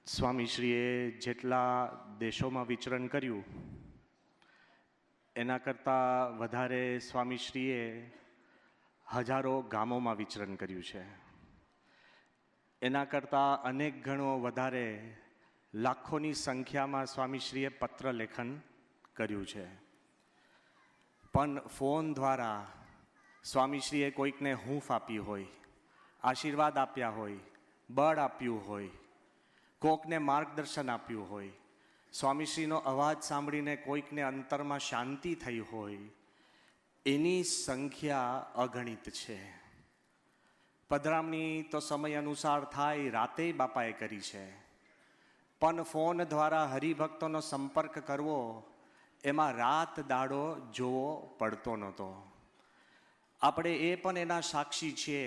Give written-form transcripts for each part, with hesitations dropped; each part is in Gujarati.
સ્વામીશ્રીએ જેટલા દેશોમાં વિચરણ કર્યું એના કરતાં વધારે સ્વામીશ્રીએ હજારો ગામોમાં વિચરણ કર્યું છે. એના કરતાં અનેક ગણો વધારે લાખોની સંખ્યામાં સ્વામીશ્રીએ પત્ર લેખન કર્યું છે. પણ ફોન દ્વારા સ્વામીશ્રીએ કોઈકને હૂંફ આપી હોય, આશીર્વાદ આપ્યા હોય, બળ આપ્યું હોય, કોકને માર્ગદર્શન આપ્યું હોય, સ્વામીશ્રીનો અવાજ સાંભળીને કોઈકને અંતરમાં શાંતિ થઈ હોય, એની સંખ્યા અગણિત છે. પધરામણી તો સમય અનુસાર થાય, રાતે બાપાએ કરી છે. પણ ફોન દ્વારા હરિભક્તોનો સંપર્ક કરવો એમાં રાત દાડો જોવો પડતો નહોતો. આપણે એ પણ એના સાક્ષી છીએ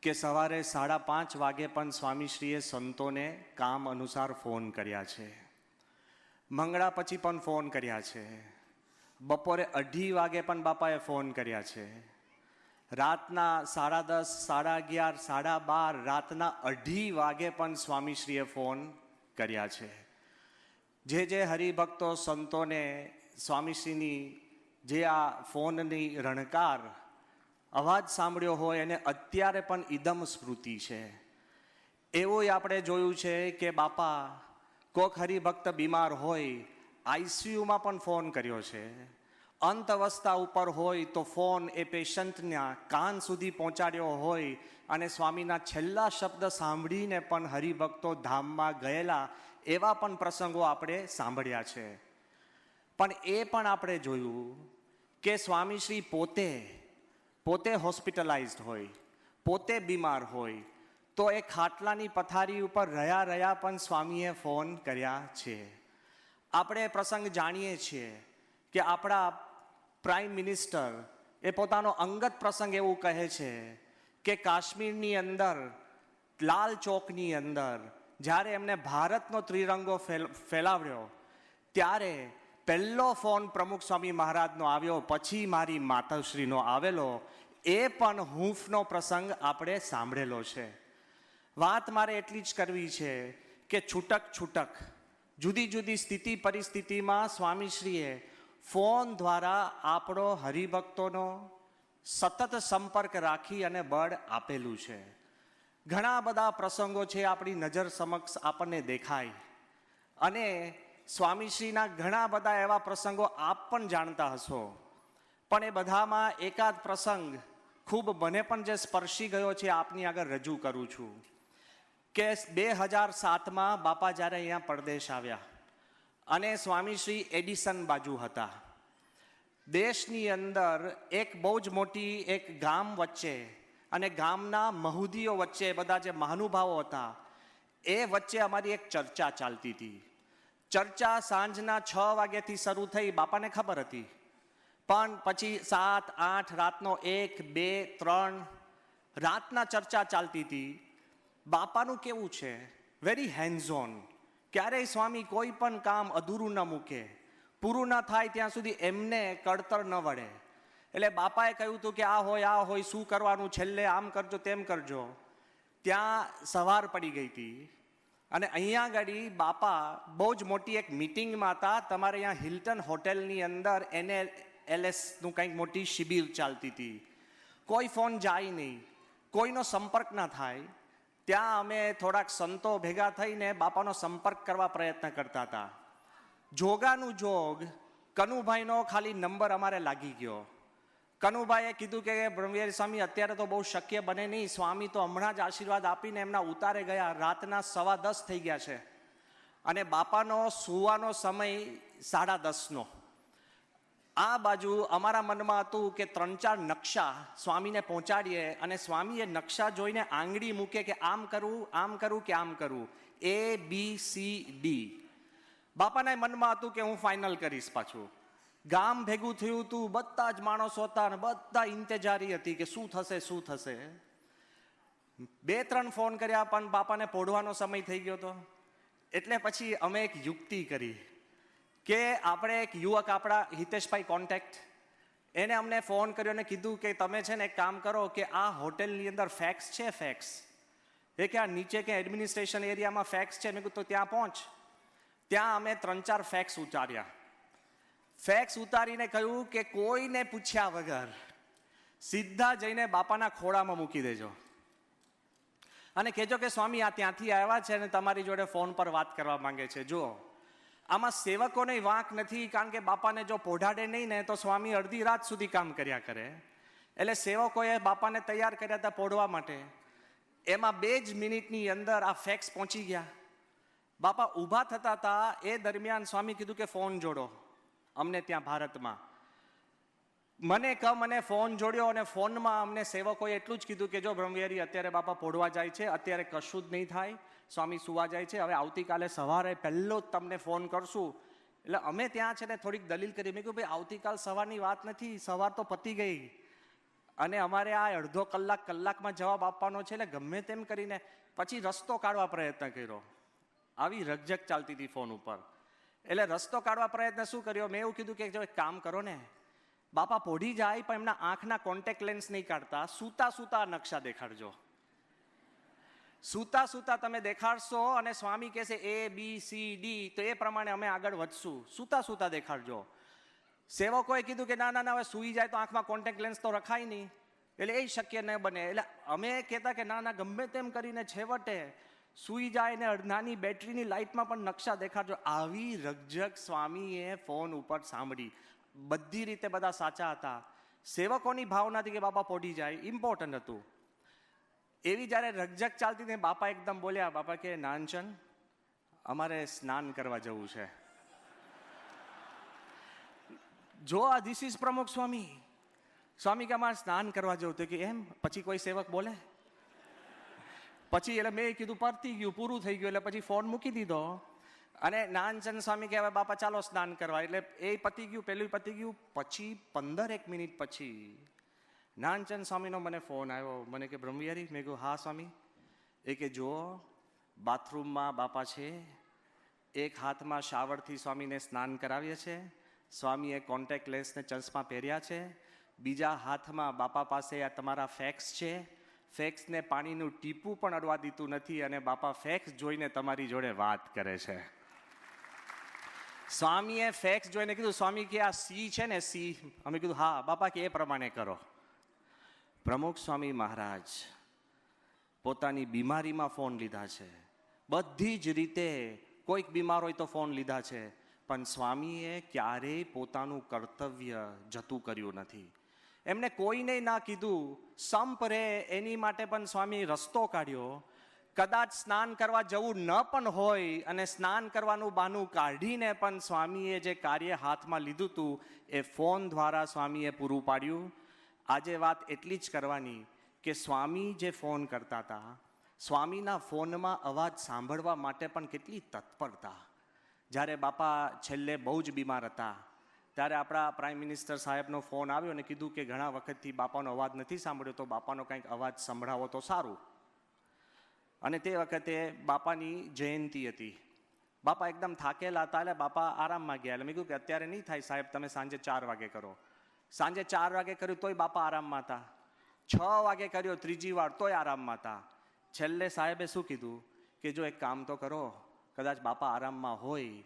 કે સવારે 5:30 વાગે પણ સ્વામીશ્રીએ સંતોને કામ અનુસાર ફોન કર્યા છે. મંગળા પછી પણ ફોન કર્યા છે. બપોરે 2:30 વાગે પણ બાપાએ ફોન કર્યા છે. રાતના 10:30, 11:30, 12:30, રાતના 2:30 વાગે પણ સ્વામીશ્રીએ ફોન કર્યા છે. જે હરિભક્તો સંતોને સ્વામીશ્રીની જે આ ફોનની રણકાર અવાજ સાંભળ્યો હોય એને અત્યારે પણ ઇદમ સ્મૃતિ છે. એવું આપણે જોયું છે કે બાપા કોક હરિભક્ત બીમાર હોય, આઈસીયુમાં પણ ફોન કર્યો છે. અંત અવસ્થા ઉપર હોય તો ફોન એ પેશન્ટના કાન સુધી પહોંચાડ્યો હોય અને સ્વામીના છેલ્લા શબ્દ સાંભળીને પણ હરિભક્તો ધામમાં ગયેલા એવા પણ પ્રસંગો આપણે સાંભળ્યા છે. પણ એ પણ આપણે જોયું કે સ્વામીશ્રી પોતે હોસ્પિટલાઇઝડ હોય, પોતે બીમાર હોય તો એ ખાટલાની પથારી ઉપર રહ્યા પણ સ્વામીએ ફોન કર્યા છે. આપણે પ્રસંગ જાણીએ છીએ કે આપણા પ્રાઇમ મિનિસ્ટર એ પોતાનો અંગત પ્રસંગ એવું કહે છે કે કાશ્મીરની અંદર લાલ ચોકની અંદર જ્યારે એમને ભારતનો ત્રિરંગો ફેલાવ્યો ત્યારે પહેલો ફોન પ્રમુખ સ્વામી મહારાજનો આવ્યો, પછી મારી માતાશ્રીનો આવેલો. એ પણ હૂંફનો પ્રસંગ આપણે સાંભળેલો છે. વાત મારે એટલી જ કરવી છે કે છૂટક જુદી જુદી સ્થિતિ પરિસ્થિતિમાં સ્વામીશ્રીએ ફોન દ્વારા આપણો હરિભક્તોનો સતત સંપર્ક રાખી અને બળ આપેલું છે. ઘણા બધા પ્રસંગો છે આપણી નજર સમક્ષ આપણને દેખાય અને સ્વામીશ્રીના ઘણા બધા એવા પ્રસંગો આપ પણ જાણતા હશો. પણ એ બધામાં એકાદ પ્રસંગ ખૂબ મને પણ જે સ્પર્શી ગયો છે આપની આગળ રજૂ કરું છું કે 2007માં બાપા જ્યારે અહીંયા પરદેશ આવ્યા અને સ્વામીશ્રી એડિસન બાજુ હતા. દેશની અંદર એક બહુ જ મોટી એક ગામ વચ્ચે અને ગામના મહુદીઓ વચ્ચે બધા જે મહાનુભાવો હતા એ વચ્ચે અમારી એક ચર્ચા ચાલતી હતી. ચર્ચા સાંજના 6 વાગ્યાથી શરૂ થઈ, બાપાને ખબર હતી. પણ પછી 7, 8, રાતનો 1, 2, 3 રાતના ચર્ચા ચાલતી હતી. બાપાનું કેવું છે, વેરી હેન્ડ્સ ઓન. ક્યારેય સ્વામી કોઈ પણ કામ અધૂરું ન મૂકે, પૂરું ન થાય ત્યાં સુધી એમને કળતર ન વળે. એટલે બાપાએ કહ્યું હતું કે આ હોય શું કરવાનું, છેલ્લે આમ કરજો તેમ કરજો. ત્યાં સવાર પડી ગઈ હતી અને અહીંયા આગળ બાપા બહુ જ મોટી એક મિટિંગમાં હતા. તમારે અહીંયા હિલ્ટન હોટેલની અંદર NLS કંઈક મોટી શિબિર ચાલતી હતી. કોઈ ફોન જાય નહીં, કોઈનો સંપર્ક ના થાય. ત્યાં અમે થોડાક સંતો ભેગા થઈને બાપાનો સંપર્ક કરવા પ્રયત્ન કરતા હતા. જોગાનું જોગ કનુભાઈનો ખાલી નંબર અમારે લાગી ગયો. કનુભાઈએ કીધું કે બ્રહ્મવિહારી સ્વામી અત્યારે તો બહુ શક્ય બને નહીં, સ્વામી તો હમણાં જ આશીર્વાદ આપીને એમના ઉતારે ગયા, રાતના 10:15 થઈ ગયા છે અને બાપાનો સુવાનો સમય 10:30નો. આ બાજુ અમારા મનમાં હતું કે 3-4 નકશા સ્વામીને પહોંચાડીએ અને સ્વામી એ નકશા જોઈને આંગળી મૂકે કે આમ કરું કે આમ કરું, ABCD. બાપાના મનમાં હતું કે હું ફાઇનલ કરીશ. પાછું ગામ ભેગું થયું હતું, બધા જ માણસો હતા અને બધા ઇંતજારી હતી કે શું થશે. 2-3 ફોન કર્યા પણ બાપાને પોઢવાનો સમય થઈ ગયો હતો. એટલે પછી અમે એક યુક્તિ કરી કે આપણે એક યુવક આપણા હિતેશભાઈ કોન્ટેક્ટ, એને અમને ફોન કર્યો અને કીધું કે તમે છે ને એક કામ કરો કે આ હોટેલની અંદર ફેક્સ છે, ફેક્સ એ કે આ નીચે કે એડમિનિસ્ટ્રેશન એરિયામાં ફેક્સ છે. મેં કીધું તો ત્યાં પહોંચ. ત્યાં અમે 3-4 ફેક્સ ઉતાર્યા. ફેક્સ ઉતારીને કહ્યું કે કોઈને પૂછ્યા વગર સીધા જઈને બાપાના ખોળામાં મૂકી દેજો અને કહેજો કે સ્વામી આ ત્યાંથી આવ્યા છે અને તમારી જોડે ફોન પર વાત કરવા માંગે છે. જુઓ, આમાં સેવકોને વાંક નથી, કારણ કે બાપાને જો પોઢાડે નહીં ને તો સ્વામી અડધી રાત સુધી કામ કર્યા કરે. એટલે સેવકોએ બાપાને તૈયાર કર્યા હતા પોઢવા માટે. એમાં 2 જ મિનિટની અંદર આ ફેક્સ પહોંચી ગયા. બાપા ઊભા થતા હતા એ દરમિયાન સ્વામી કીધું કે ફોન જોડો અમને ત્યાં ભારતમાં. મને ફોન જોડ્યો અને ફોનમાં અમને સેવકોએ એટલું જ કીધું કે જો બ્રહ્મવિહારી અત્યારે બાપા પોઢવા જાય છે, અત્યારે કશું જ નહીં થાય, સ્વામી સુવા જાય છે, હવે આવતીકાલે સવારે પહેલો જ તમને ફોન કરશું. એટલે અમે ત્યાં છે ને થોડીક દલીલ કરી. મેં કહ્યું ભાઈ આવતીકાલ સવારની વાત નથી, સવાર તો પતી ગઈ અને અમારે આ અડધો કલાકમાં જવાબ આપવાનો છે. એટલે ગમે તેમ કરીને પછી રસ્તો કાઢવા પ્રયત્ન કર્યો. આવી રકઝક ચાલતી હતી ફોન ઉપર. એટલે રસ્તો કાઢવા પ્રયત્ન શું કર્યો, મેં એવું કીધું કે જો એક કામ કરો ને, બાપા પોઢી જાય પણ એમના આંખના કોન્ટેક્ટ લેન્સ નહીં કાઢતા, સૂતા નકશા દેખાડજો. સૂતા તમે દેખાડશો અને સ્વામી કહેશે ABCD તો એ પ્રમાણે અમે આગળ વધશું. સૂતા દેખાડજો. સેવકોએ કીધું કે ના હવે સૂઈ જાય તો આંખમાં કોન્ટેક્ટ લેન્સ તો રખાય નહીં, એટલે એ શક્ય ન બને. એટલે અમે કહેતા કે ના ગમે તેમ કરીને છેવટે સૂઈ જાય ને નાની બેટરીની લાઇટમાં પણ નકશા દેખાડજો. આવી રકઝક સ્વામીએ ફોન ઉપર સાંભળી. બધી રીતે બધા સાચા હતા. સેવકોની ભાવના હતી કે બાપા પોઢી જાય, ઇમ્પોર્ટન્ટ હતું. એવી જ્યારે રકઝક ચાલતી હતી બાપા એકદમ બોલ્યા. બાપા કે નાનચંદ અમારે સ્નાન કરવા જવું છે. જો આ ધીસ ઇઝ પ્રમુખ સ્વામી. સ્વામી કે અમારે સ્નાન કરવા જવું. તો કે એમ? પછી કોઈ સેવક બોલે? પછી એટલે મેં કીધું પતી ગયું, પૂરું થઈ ગયું. એટલે પછી ફોન મૂકી દીધો અને નાનચંદ સ્વામી કહેવાય બાપા ચાલો સ્નાન કરવા. એટલે એ પતી ગયું, પેલું પતી ગયું. પછી 15 મિનિટ પછી નાનચંદ સ્વામીનો મને ફોન આવ્યો. મને કે બ્રહ્મવિહારી. મેં કહ્યું હા સ્વામી. એ કે જો બાથરૂમમાં બાપા છે, એક હાથમાં શાવરથી સ્વામીને સ્નાન કરાવીએ છે, સ્વામીએ કોન્ટેક્ટ લેન્સને ચશ્મા પહેર્યા છે, બીજા હાથમાં બાપા પાસે આ તમારા ફેક્સ છે, ફેક્સને પાણીનું ટીપું પણ અડવા દીધું નથી અને બાપા ફેક્સ જોઈને તમારી જોડે વાત કરે છે. સ્વામીએ ફેક્સ જોઈને કીધું સ્વામી કે આ C છે ને C? અમે કીધું હા. બાપા કે એ પ્રમાણે કરો. પ્રમુખ સ્વામી મહારાજ પોતાની બીમારીમાં ફોન લીધા છે, બધી જ રીતે કોઈક બીમાર હોય તો ફોન લીધા છે, પણ સ્વામીએ ક્યારેય પોતાનું કર્તવ્ય જતું કર્યું નથી. એમને કોઈને ના કીધું, સંપ રહે એની માટે પણ સ્વામી રસ્તો કાઢ્યો. કદાચ સ્નાન કરવા જવું ન પણ હોય અને સ્નાન કરવાનું બહાનું કાઢીને પણ સ્વામીએ જે કાર્ય હાથમાં લીધું હતું એ ફોન દ્વારા સ્વામીએ પૂરું પાડ્યું. આજે વાત એટલી જ કરવાની કે સ્વામી જે ફોન કરતા હતા, સ્વામીના ફોનમાં અવાજ સાંભળવા માટે પણ કેટલી તત્પરતા. જ્યારે બાપા છેલ્લે બહુ જ બીમાર હતા ત્યારે આપણા પ્રાઇમ મિનિસ્ટર સાહેબનો ફોન આવ્યો અને કીધું કે ઘણા વખતથી બાપાનો અવાજ નથી સાંભળ્યો, તો બાપાનો કંઈક અવાજ સંભળાવો તો સારું. અને તે વખતે બાપાની જયંતિ હતી. બાપા એકદમ થાકેલા હતા એટલે બાપા આરામમાં ગયા. એટલે મેં કીધું કે અત્યારે નહીં થાય સાહેબ, તમે સાંજે 4 વાગે કરો. સાંજે 4 વાગે કર્યું તોય બાપા આરામમાં હતા. 6 વાગે કર્યો ત્રીજી વાર તોય આરામમાં હતા. છેલ્લે સાહેબે શું કીધું કે જો એક કામ તો કરો, કદાચ બાપા આરામમાં હોય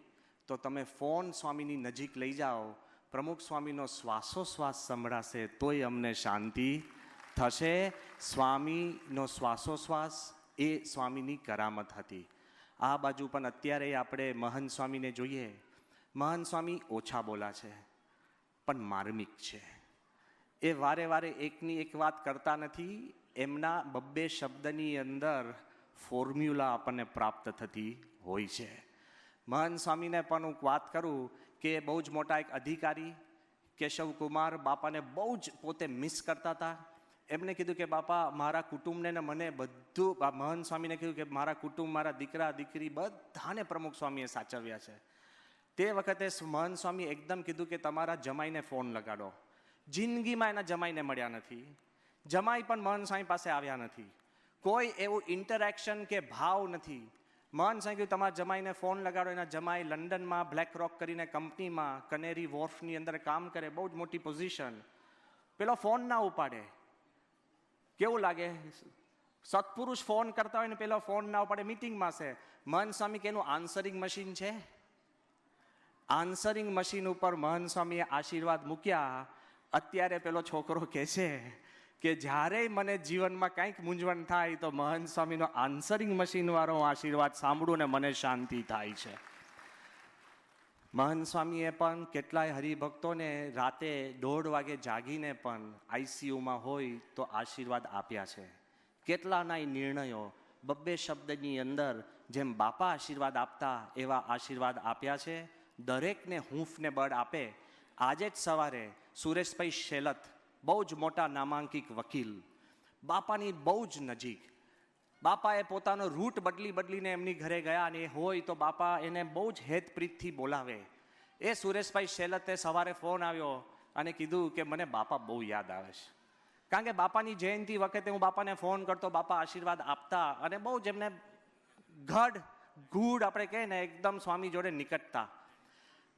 તો તમે ફોન સ્વામીની નજીક લઈ જાઓ, પ્રમુખ સ્વામીનો શ્વાસોશ્વાસ સંભળાશે તોય અમને શાંતિ થશે. સ્વામીનો શ્વાસોશ્વાસ એ સ્વામીની કરામત હતી. આ બાજુ પણ અત્યારે આપણે મહંત સ્વામીને જોઈએ. મહંત સ્વામી ઓછા બોલા છે પણ માર્મિક છે. એ વારે એકની એક વાત કરતા નથી. એમના 2 શબ્દની અંદર ફોર્મ્યુલા આપણને પ્રાપ્ત થતી હોય છે. મહંત સ્વામીને પણ હું વાત કરું કે બહુ જ મોટા એક અધિકારી કેશવકુમાર બાપાને બહુ જ પોતે મિસ કરતા હતા. એમને કીધું કે બાપા મારા કુટુંબને ને મને બધું, મહંત સ્વામીને કીધું કે મારા કુટુંબ, મારા દીકરા દીકરી બધાને પ્રમુખ સ્વામીએ સાચવ્યા છે. તે વખતે મહંત સ્વામી એકદમ કીધું કે તમારા જમાઈને ફોન લગાડો. જિંદગીમાં એના જમાઈને મળ્યા નથી, જમાઈ પણ મહંત સ્વામી પાસે આવ્યા નથી. કોઈ એવું ઇન્ટરેક્શન કે ભાવ નથી. મહંત સ્વામી કીધું તમારા જમાઈને ફોન લગાડો. એના જમાઈ લંડનમાં બ્લેક રોક કરીને કંપનીમાં કનેરી વોર્ફની અંદર કામ કરે, બહુ જ મોટી પોઝિશન. પેલો ફોન ના ઉપાડે. કેવું લાગે? સત્પુરુષ ફોન કરતા હોય ને પેલો ફોન ના પડે, મીટિંગમાં છે. મહંત સ્વામી કે એનું આન્સરિંગ મશીન છે. આન્સરિંગ મશીન ઉપર મહંત સ્વામીએ આશીર્વાદ મૂક્યા. અત્યારે પેલો છોકરો કહે છે કે જ્યારે મને જીવનમાં કંઈક મૂંઝવણ થાય તો મહંત સ્વામીનો આન્સરિંગ મશીન વાળો આશીર્વાદ સાંભળું ને મને શાંતિ થાય છે. મહંત સ્વામીએ પણ કેટલાય હરિભક્તોને રાતે 1:30 વાગે જાગીને પણ આઈસીયુમાં હોય તો આશીર્વાદ આપ્યા છે. કેટલાના નિર્ણયો 2 શબ્દની અંદર જેમ બાપા આશીર્વાદ આપતા એવા આશીર્વાદ આપ્યા છે. દરેકને હૂંફને બળ આપે. આજે જ સવારે સુરેશભાઈ શેલત, બહુ જ મોટા નામાંકિત વકીલ, બાપાની બહુ જ નજીક, બાપાએ પોતાનો રૂટ બદલીને એમની ઘરે ગયા અને હોય તો બાપા એને બહુ જ હેતપ્રીતથી બોલાવે. એ સુરેશભાઈ શેલતે સવારે ફોન આવ્યો અને કીધું કે મને બાપા બહુ યાદ આવે છે. કારણ કે બાપાની જયંતિ વખતે હું બાપાને ફોન કરતો, બાપા આશીર્વાદ આપતા અને બહુ જ એમને ગૂઢ આપણે કહીએ ને એકદમ સ્વામી જોડે નિકટતા.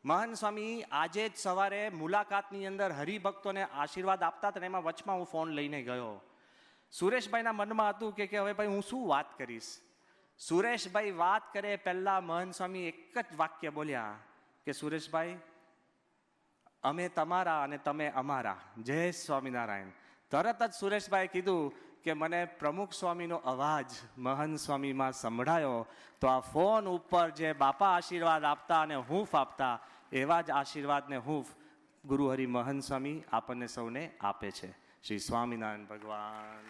મહંત સ્વામી આજે જ સવારે મુલાકાતની અંદર હરિભક્તોને આશીર્વાદ આપતા હતા. એમાં વચમાં હું ફોન લઈને ગયો. સુરેશભાઈના મનમાં હતું કે હવે ભાઈ હું શું વાત કરીશ. સુરેશભાઈ વાત કરે પહેલા મહંત સ્વામી એક જ વાક્ય બોલ્યા કે સુરેશભાઈ, અમે તમારા અને તમે અમારા. જય સ્વામિનારાયણ. તરત જ સુરેશભાઈ કીધું કે મને પ્રમુખ સ્વામીનો અવાજ મહંત સ્વામીમાં સંભળાયો તો આ ફોન ઉપર જે બાપા આશીર્વાદ આપતા અને હૂંફ આપતા એવા જ આશીર્વાદને હૂંફ ગુરુ હરિ મહંત સ્વામી આપણને સૌને આપે છે. શ્રી સ્વામિનારાયણ ભગવાન.